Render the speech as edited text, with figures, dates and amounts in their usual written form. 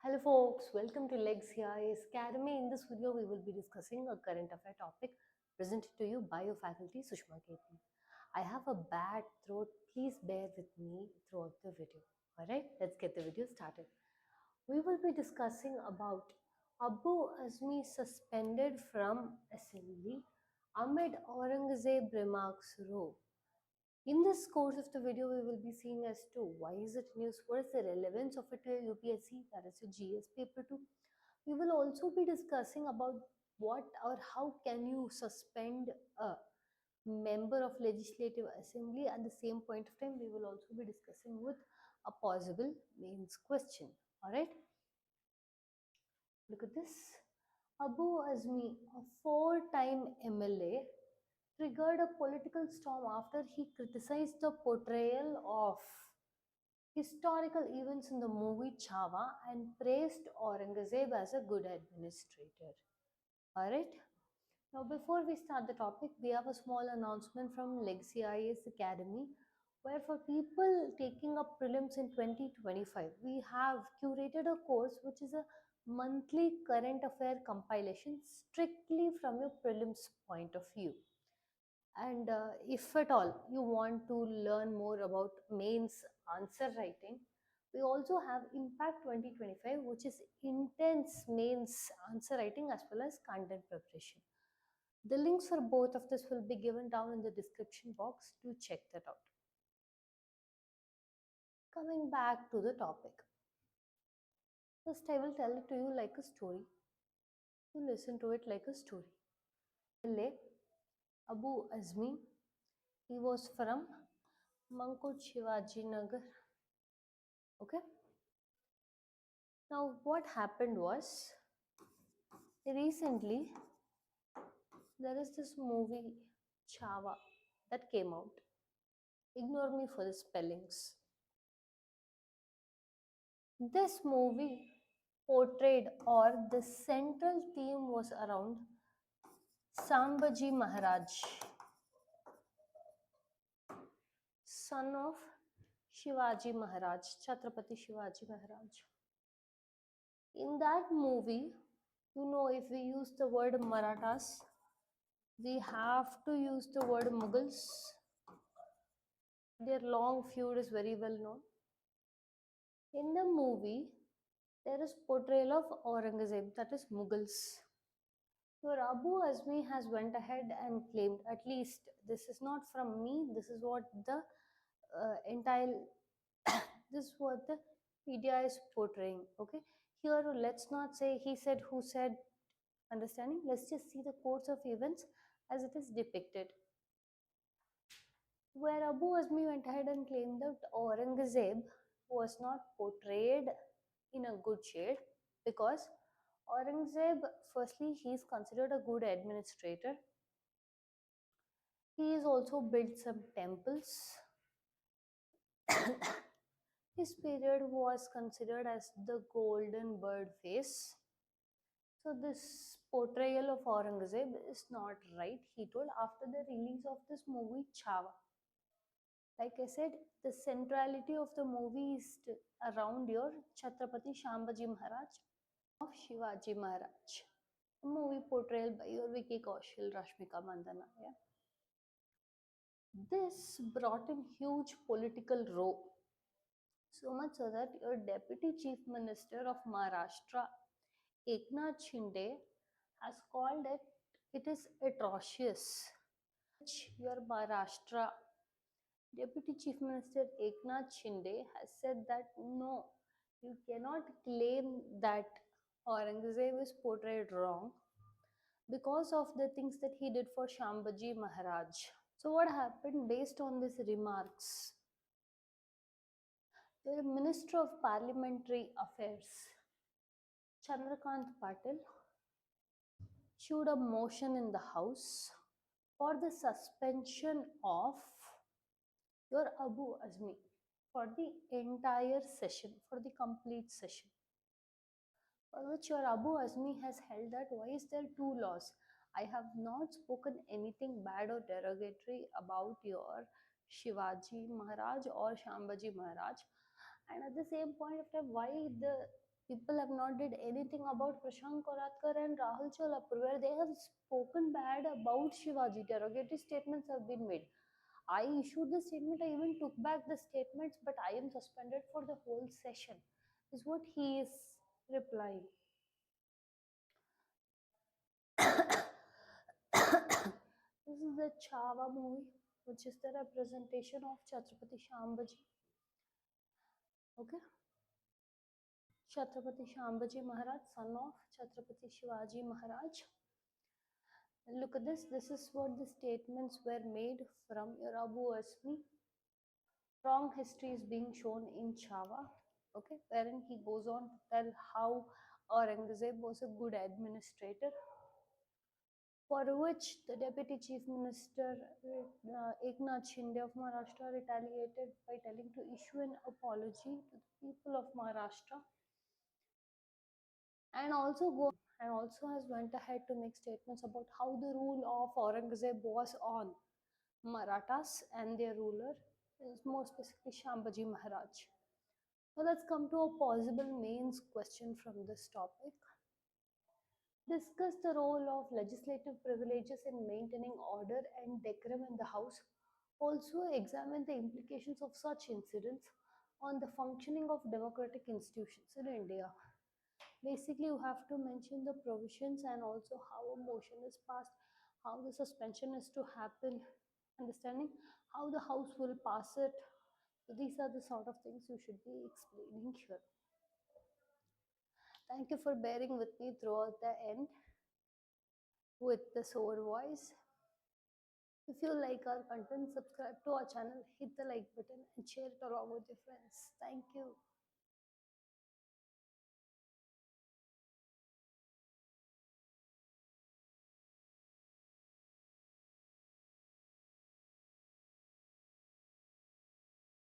Hello folks, welcome to Legs Here Academy. In this video, we will be discussing a current affair topic presented to you by your faculty Sushma KP. I have a bad throat, please bear with me throughout the video. Alright, let's get the video started. We will be discussing about Abu Azmi suspended from assembly amid Aurangzeb remarks row. In this course of the video, we will be seeing as to why is it news, what is the relevance of it to UPSC, that is your GS paper 2. We will also be discussing about what or how can you suspend a member of legislative assembly. At the same point of time, we will also be discussing with a possible mains question. All right. Look at this. Abu Azmi, a four-time MLA, triggered a political storm after he criticized the portrayal of historical events in the movie Chava and praised Aurangzeb as a good administrator. Alright, now before we start the topic, we have a small announcement from Legacy IAS Academy, where for people taking up prelims in 2025, we have curated a course which is a monthly current affair compilation strictly from your prelims point of view. And if at all you want to learn more about mains answer writing, we also have Impact 2025, which is intense mains answer writing as well as content preparation. The links for both of this will be given down in the description box to check that out. Coming back to the topic. First, I will tell it to you like a story. You listen to it like a story. MLA Abu Azmi, he was from Mankut Shivajinagar. Okay. Now, what happened was recently there is this movie Chava that came out. Ignore me for the spellings. This movie portrayed, or the central theme was around Sambhaji Maharaj, son of Shivaji Maharaj, Chhatrapati Shivaji Maharaj. In that movie, if we use the word Marathas, we have to use the word Mughals. Their long feud is very well known. In the movie, there is portrayal of Aurangzeb, that is Mughals. Your Abu Azmi has went ahead and claimed, at least this is not from me, this is what the entire this is what the media is portraying. Okay, here let's not say he said, who said, understanding. Let's just see the course of events as it is depicted. Where Abu Azmi went ahead and claimed that Aurangzeb was not portrayed in a good shade because Aurangzeb, firstly, he is considered a good administrator. He has also built some temples. His period was considered as the golden bird phase. So this portrayal of Aurangzeb is not right, he told after the release of this movie Chava. Like I said, the centrality of the movie is around your Chhatrapati Shambhaji Maharaj of Shivaji Maharaj. A movie portrayal by your Vicky Kaushal, Rashmika Mandana. Yeah? This brought in huge political row. So much so that your Deputy Chief Minister of Maharashtra, Eknath Shinde, has called it is atrocious. Your Maharashtra Deputy Chief Minister Eknath Shinde has said that no, you cannot claim that Aurangzeb is portrayed wrong because of the things that he did for Shambhaji Maharaj. So what happened based on these remarks? The Minister of Parliamentary Affairs, Chandrakant Patil, issued a motion in the House for the suspension of your Abu Azmi for the entire session, for the complete session. For which your Abu Azmi has held that why is there two laws? I have not spoken anything bad or derogatory about your Shivaji Maharaj or Shambhaji Maharaj. And at the same point of time, why the People have not did anything about Prashant Koratkar and Rahul Cholapur, where they have spoken bad about Shivaji. Derogatory statements have been made. I issued the statement, I even took back the statements, but I am suspended for the whole session, is what he is replying. This is the Chava movie, which is the representation of Chhatrapati Shambaji. Okay, Chhatrapati Shambaji Maharaj, son of Chhatrapati Shivaji Maharaj. Look at this. This is what the statements were made from your Abu Azmi. Wrong history is being shown in Chava. Okay, wherein he goes on to tell how Aurangzeb was a good administrator, for which the Deputy Chief Minister Eknath Shinde of Maharashtra retaliated by telling to issue an apology to the people of Maharashtra, and also has went ahead to make statements about how the rule of Aurangzeb was on Marathas and their ruler is more specifically Shambhaji Maharaj. Now let's come to a possible mains question from this topic. Discuss the role of legislative privileges in maintaining order and decorum in the House. Also examine the implications of such incidents on the functioning of democratic institutions in India. Basically, you have to mention the provisions and also how a motion is passed, how the suspension is to happen, understanding how the House will pass it. So these are the sort of things you should be explaining here. Thank you for bearing with me throughout the end with the sore voice. If you like our content, subscribe to our channel, hit the like button and share it along with your friends. Thank you.